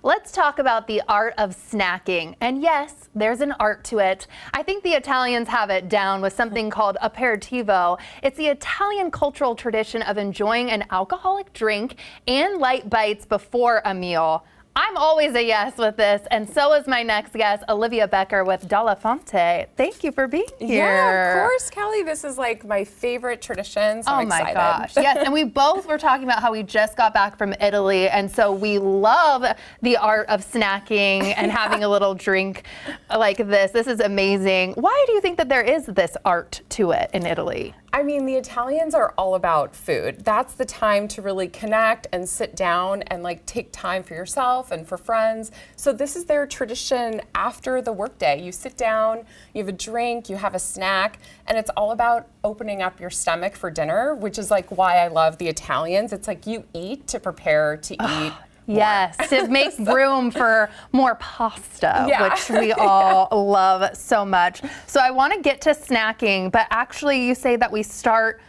Let's talk about the art of snacking. And yes, there's an art to it. I think the Italians have it down with something called Aperitivo. It's the Italian cultural tradition of enjoying an alcoholic drink and light bites before a meal. I'm always a yes with this, and so is my next guest, Olivia Becker with Dalla Fonte. Thank you for being here. Yeah, of course, Kelly. This is like my favorite tradition, so I'm excited. Oh my gosh, yes, and we both were talking about how we just got back from Italy, and so we love the art of snacking and having a little drink like this. This is amazing. Why do you think that there is this art to it in Italy? I mean, the Italians are all about food. That's the time to really connect and sit down and like take time for yourself and for friends. So this is their tradition after the workday. You sit down, you have a drink, you have a snack, and it's all about opening up your stomach for dinner, which is like why I love the Italians. It's like you eat to prepare to eat. Yes, to make room for more pasta, which we all love so much. So I want to get to snacking, but actually you say that we start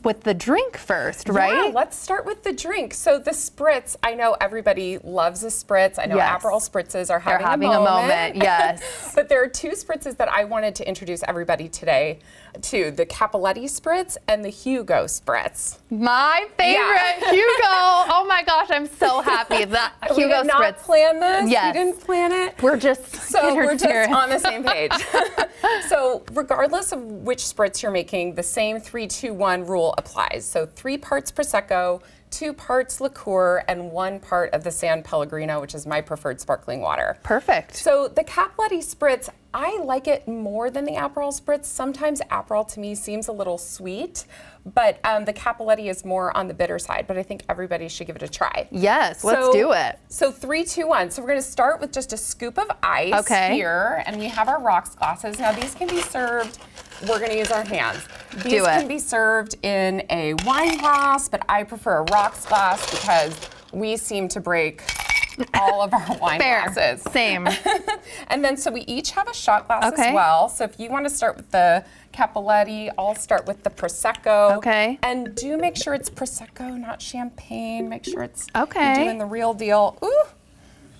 with the drink first, right? Yeah, let's start with the drink. So the spritz, I know everybody loves a spritz. I know Aperol spritzes are having a moment. Yes. But there are two spritzes that I wanted to introduce everybody today to, the Cappelletti spritz and the Hugo spritz. My favorite, Hugo. Oh my gosh, I'm so happy that Hugo spritz. We did not plan this. Yes. We didn't plan it. We're just on the same page. So regardless of which spritz you're making, the same 3-2-1 rule applies. So 3 parts Prosecco, 2 parts liqueur, and 1 part of the San Pellegrino, which is my preferred sparkling water. Perfect. So the Cappelletti spritz, I like it more than the Aperol spritz. Sometimes Aperol to me seems a little sweet, but the Cappelletti is more on the bitter side, but I think everybody should give it a try. Yes, let's do it. So 3, 2, 1. So we're gonna start with just a scoop of ice here, and we have our rocks glasses. Now these can be served, we're gonna use our hands. These can be served in a wine glass, but I prefer a rocks glass because we seem to break all of our wine glasses. Same. And then so we each have a shot glass as well. So if you want to start with the Cappelletti, I'll start with the Prosecco. Okay. And do make sure it's Prosecco, not champagne. Make sure it's you're doing the real deal. Ooh.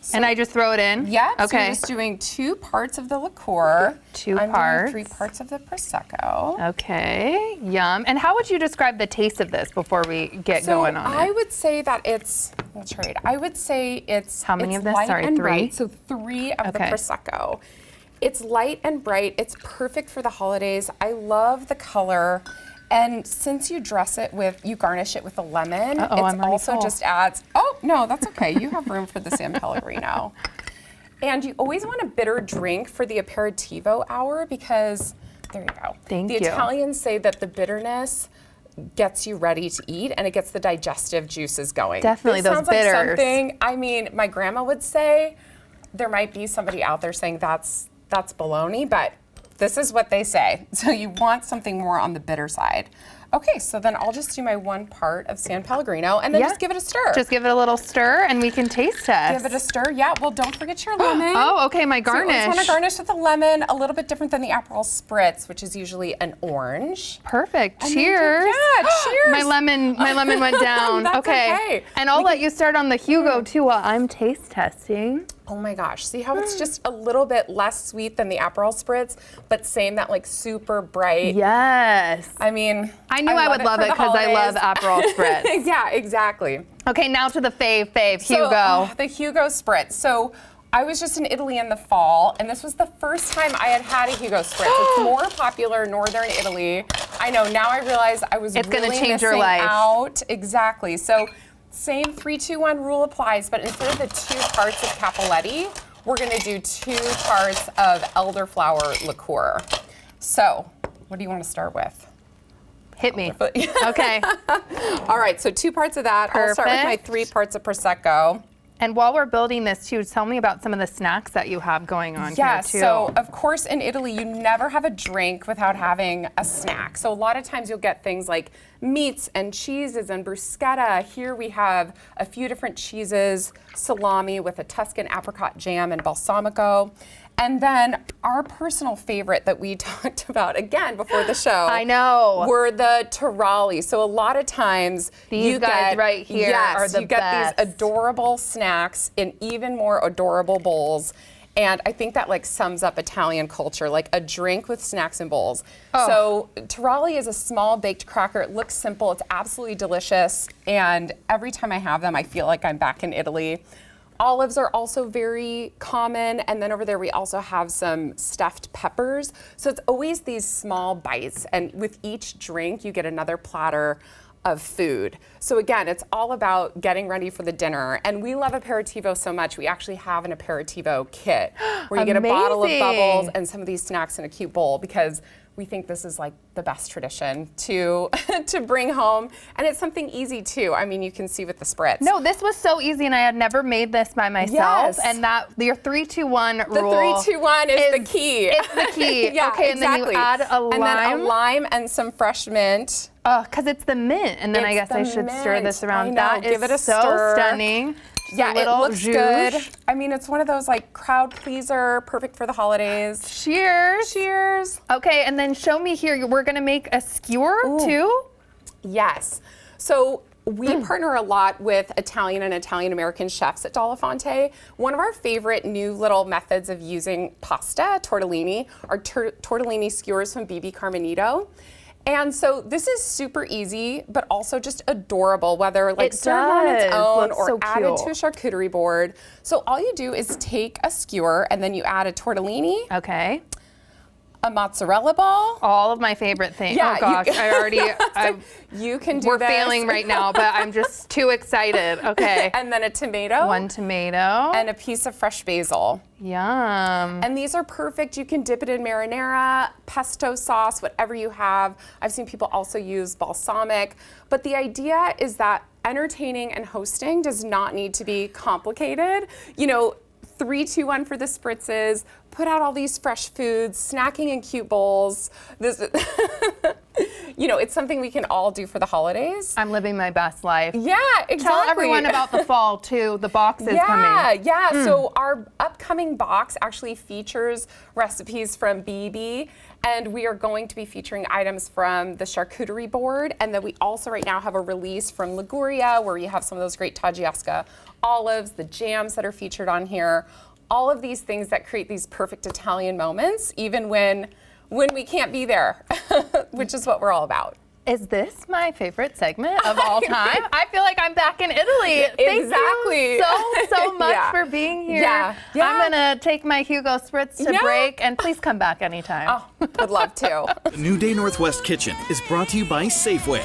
So, and I just throw it in? Yeah. Okay. So you're just doing 2 parts of the liqueur. 2 I'm parts. doing 3 parts of the Prosecco. Okay. Yum. And how would you describe the taste of this before we get going on it? I would say that it's, let's try it. I would say it's how many of this? light Sorry, and 3. bright, so 3 of the Prosecco. It's light and bright. It's perfect for the holidays. I love the color. And since you garnish it with a lemon, it also just adds, no, that's okay. You have room for the San Pellegrino. And you always want a bitter drink for the aperitivo hour because, there you go. Thank you. The Italians say that the bitterness gets you ready to eat and it gets the digestive juices going. Definitely, this those sounds bitters. Like something, I mean, my grandma would say, there might be somebody out there saying that's baloney, but this is what they say. So you want something more on the bitter side. Okay, so then I'll just do my 1 part of San Pellegrino and then just give it a stir. Just give it a little stir and we can taste test. Give it a stir, yeah. Well, don't forget your lemon. Okay, my garnish. So you always want to garnish with a lemon, a little bit different than the Aperol spritz, which is usually an orange. Perfect. And cheers. Cheers. My lemon went down. That's okay. And I'll let you start on the Hugo too while I'm taste testing. Oh my gosh, see how it's just a little bit less sweet than the Aperol spritz, but same that like super bright. Yes. I mean, I knew I would love it because I love Aperol spritz. Yeah, exactly. Okay, now to the fave, Hugo. The Hugo spritz. So I was just in Italy in the fall, and this was the first time I had a Hugo spritz. It's more popular in northern Italy. I know, now I realize I was it's really gonna change missing your life. out. Exactly. So same 3-2-1 rule applies, but instead of the 2 parts of Cappelletti, we're gonna do 2 parts of elderflower liqueur. So, what do you want to start with? Hit me. Okay. All right, so 2 parts of that. I'll start with my 3 parts of Prosecco. And while we're building this too, tell me about some of the snacks that you have going on here too. So of course in Italy, you never have a drink without having a snack. So a lot of times you'll get things like meats and cheeses and bruschetta. Here we have a few different cheeses, salami with a Tuscan apricot jam and balsamico. And then our personal favorite that we talked about, again, before the show. I know. Were the tarali. So a lot of times these guys right here are the you get best. These adorable snacks in even more adorable bowls. And I think that like sums up Italian culture, like a drink with snacks and bowls. Oh. So tarali is a small baked cracker. It looks simple. It's absolutely delicious. And every time I have them, I feel like I'm back in Italy. Olives are also very common, and then over there we also have some stuffed peppers. So it's always these small bites, and with each drink you get another platter of food. So again, it's all about getting ready for the dinner. And we love Aperitivo so much, we actually have an Aperitivo kit where you get a bottle of bubbles and some of these snacks in a cute bowl, because we think this is like the best tradition to to bring home, and it's something easy too. I mean, you can see with the spritz. No, this was so easy, and I had never made this by myself. Yes. And that your 3-2-1 rule. The 3-2-1 is the key. It's the key. Yeah, okay, exactly. And then you add a lime. And then a lime and some fresh mint. Because it's the mint, and then I guess I should stir this around. I know. That Give is it a so stir. stunning. Yeah, it looks good. I mean, it's one of those like crowd pleaser, perfect for the holidays. Cheers. Cheers. Okay, and then show me here. We're gonna make a skewer too? Yes. So we partner a lot with Italian and Italian-American chefs at Dalla Fonte. One of our favorite new little methods of using pasta, tortellini, are tortellini skewers from BB Carmenito. And so this is super easy, but also just adorable, whether like served on its own or added to a charcuterie board. So all you do is take a skewer and then you add a tortellini, Okay. a mozzarella ball. All of my favorite things. Yeah, oh gosh, I already. You can do We're this. failing right now, but I'm just too excited. Okay. And then a tomato. One tomato. And a piece of fresh basil. Yum. And these are perfect. You can dip it in marinara, pesto sauce, whatever you have. I've seen people also use balsamic. But the idea is that entertaining and hosting does not need to be complicated. You know, 3-2-1 for the spritzes, put out all these fresh foods, snacking in cute bowls. This, you know, it's something we can all do for the holidays. I'm living my best life. Yeah, exactly. Tell everyone about the fall too. The box is coming. Yeah, so our upcoming box actually features recipes from BB, and we are going to be featuring items from the charcuterie board, and then we also right now have a release from Liguria where you have some of those great Tagliasca olives, the jams that are featured on here, all of these things that create these perfect Italian moments, even when we can't be there, which is what we're all about. Is this my favorite segment of all time? I feel like I'm back in Italy. Exactly. Thank you so much for being here. Yeah. I'm gonna take my Hugo Spritz to break, and please come back anytime. Oh, would love to. The New Day Northwest Kitchen is brought to you by Safeway.